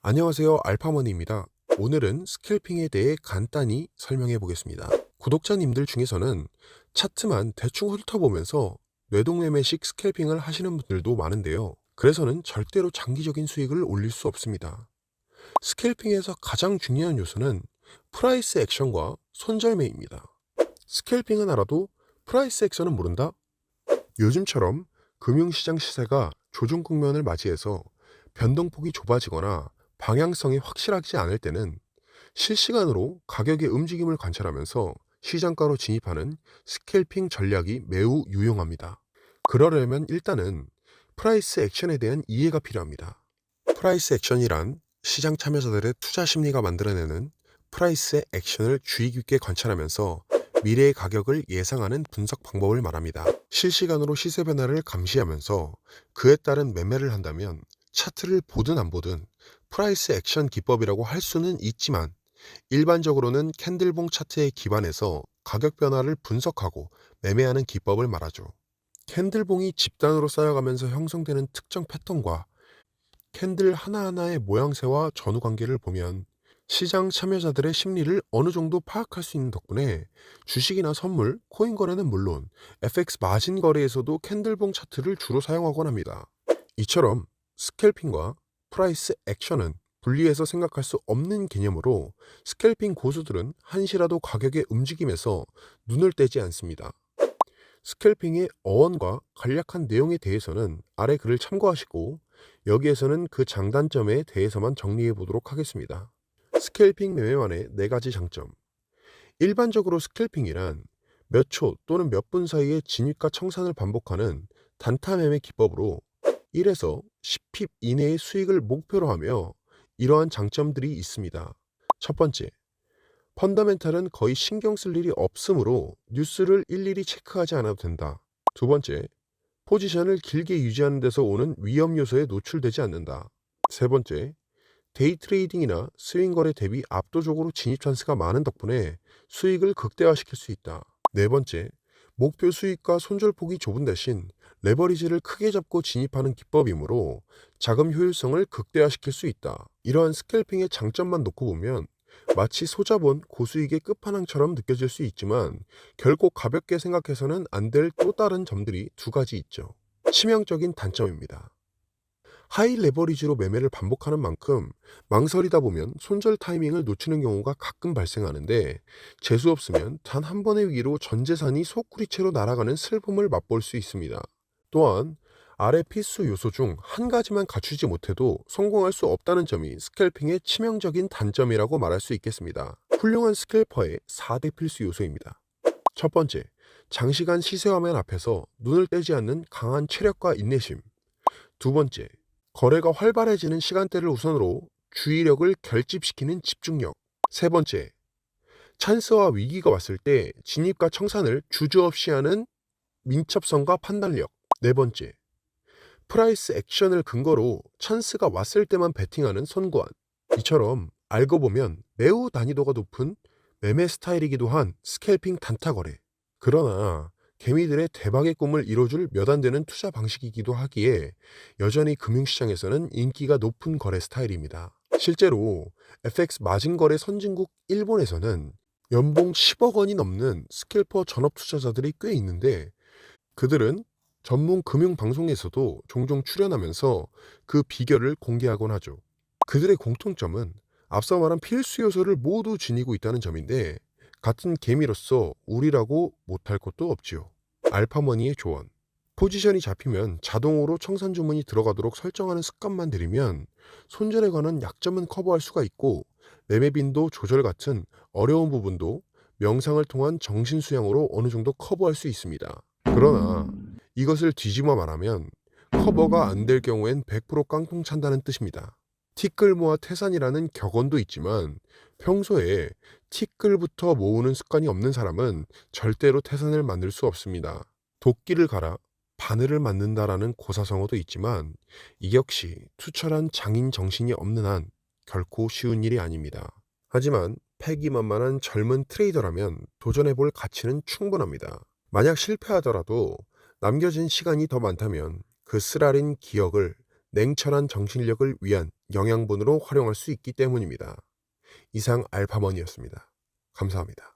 안녕하세요. 알파머니입니다. 오늘은 스캘핑에 대해 간단히 설명해 보겠습니다. 구독자님들 중에서는 차트만 대충 훑어보면서 뇌동매매식 스캘핑을 하시는 분들도 많은데요. 그래서는 절대로 장기적인 수익을 올릴 수 없습니다. 스캘핑에서 가장 중요한 요소는 프라이스 액션과 손절매입니다. 스캘핑은 알아도 프라이스 액션은 모른다? 요즘처럼 금융시장 시세가 조정 국면을 맞이해서 변동폭이 좁아지거나 방향성이 확실하지 않을 때는 실시간으로 가격의 움직임을 관찰하면서 시장가로 진입하는 스캘핑 전략이 매우 유용합니다. 그러려면 일단은 프라이스 액션에 대한 이해가 필요합니다. 프라이스 액션이란 시장 참여자들의 투자 심리가 만들어내는 프라이스의 액션을 주의 깊게 관찰하면서 미래의 가격을 예상하는 분석 방법을 말합니다. 실시간으로 시세 변화를 감시하면서 그에 따른 매매를 한다면 차트를 보든 안 보든 프라이스 액션 기법이라고 할 수는 있지만 일반적으로는 캔들봉 차트에 기반해서 가격 변화를 분석하고 매매하는 기법을 말하죠. 캔들봉이 집단으로 쌓여가면서 형성되는 특정 패턴과 캔들 하나하나의 모양새와 전후 관계를 보면 시장 참여자들의 심리를 어느 정도 파악할 수 있는 덕분에 주식이나 선물, 코인 거래는 물론 FX 마진 거래에서도 캔들봉 차트를 주로 사용하곤 합니다. 이처럼 스캘핑과 프라이스 액션은 분리해서 생각할 수 없는 개념으로 스캘핑 고수들은 한시라도 가격의 움직임에서 눈을 떼지 않습니다. 스캘핑의 어원과 간략한 내용에 대해서는 아래 글을 참고하시고 여기에서는 그 장단점에 대해서만 정리해 보도록 하겠습니다. 스캘핑 매매만의 4가지 장점. 일반적으로 스캘핑이란 몇 초 또는 몇 분 사이에 진입과 청산을 반복하는 단타 매매 기법으로 1에서 10핍 이내의 수익을 목표로 하며 이러한 장점들이 있습니다. 첫 번째, 펀더멘탈은 거의 신경 쓸 일이 없으므로 뉴스를 일일이 체크하지 않아도 된다. 두 번째, 포지션을 길게 유지하는 데서 오는 위험 요소에 노출되지 않는다. 세 번째, 데이 트레이딩이나 스윙 거래 대비 압도적으로 진입 찬스가 많은 덕분에 수익을 극대화시킬 수 있다. 네 번째, 목표 수익과 손절폭이 좁은 대신 레버리지를 크게 잡고 진입하는 기법이므로 자금 효율성을 극대화시킬 수 있다. 이러한 스캘핑의 장점만 놓고 보면 마치 소자본 고수익의 끝판왕처럼 느껴질 수 있지만 결코 가볍게 생각해서는 안 될 또 다른 점들이 2가지 있죠. 치명적인 단점입니다. 하이 레버리지로 매매를 반복하는 만큼 망설이다 보면 손절 타이밍을 놓치는 경우가 가끔 발생하는데 재수 없으면 단 한 번의 위기로 전 재산이 소쿠리채로 날아가는 슬픔을 맛볼 수 있습니다. 또한 아래 필수 요소 중 한 가지만 갖추지 못해도 성공할 수 없다는 점이 스캘핑의 치명적인 단점이라고 말할 수 있겠습니다. 훌륭한 스캘퍼의 4대 필수 요소입니다. 첫 번째, 장시간 시세 화면 앞에서 눈을 떼지 않는 강한 체력과 인내심. 두 번째, 거래가 활발해지는 시간대를 우선으로 주의력을 결집시키는 집중력. 세 번째, 찬스와 위기가 왔을 때 진입과 청산을 주저없이 하는 민첩성과 판단력. 네 번째, 프라이스 액션을 근거로 찬스가 왔을 때만 베팅하는 선고안. 이처럼 알고 보면 매우 난이도가 높은 매매 스타일이기도 한 스캘핑 단타 거래. 그러나 개미들의 대박의 꿈을 이뤄줄 몇 안 되는 투자 방식이기도 하기에 여전히 금융시장에서는 인기가 높은 거래 스타일입니다. 실제로 FX 마진 거래 선진국 일본에서는 연봉 10억 원이 넘는 스캘퍼 전업 투자자들이 꽤 있는데 그들은 전문 금융 방송에서도 종종 출연하면서 그 비결을 공개하곤 하죠. 그들의 공통점은 앞서 말한 필수 요소를 모두 지니고 있다는 점인데 같은 개미로서 우리라고 못할 것도 없지요. 알파머니의 조언. 포지션이 잡히면 자동으로 청산 주문이 들어가도록 설정하는 습관만 들이면 손절에 관한 약점은 커버할 수가 있고 매매 빈도 조절 같은 어려운 부분도 명상을 통한 정신 수양으로 어느 정도 커버할 수 있습니다. 그러나 이것을 뒤집어 말하면 커버가 안 될 경우엔 100% 깡통 찬다는 뜻입니다. 티끌 모아 태산이라는 격언도 있지만 평소에 티끌부터 모으는 습관이 없는 사람은 절대로 태산을 만들 수 없습니다. 도끼를 갈아 바늘을 만든다라는 고사성어도 있지만 이 역시 투철한 장인 정신이 없는 한 결코 쉬운 일이 아닙니다. 하지만 패기만만한 젊은 트레이더라면 도전해볼 가치는 충분합니다. 만약 실패하더라도 남겨진 시간이 더 많다면 그 쓰라린 기억을 냉철한 정신력을 위한 영양분으로 활용할 수 있기 때문입니다. 이상 알파머니였습니다. 감사합니다.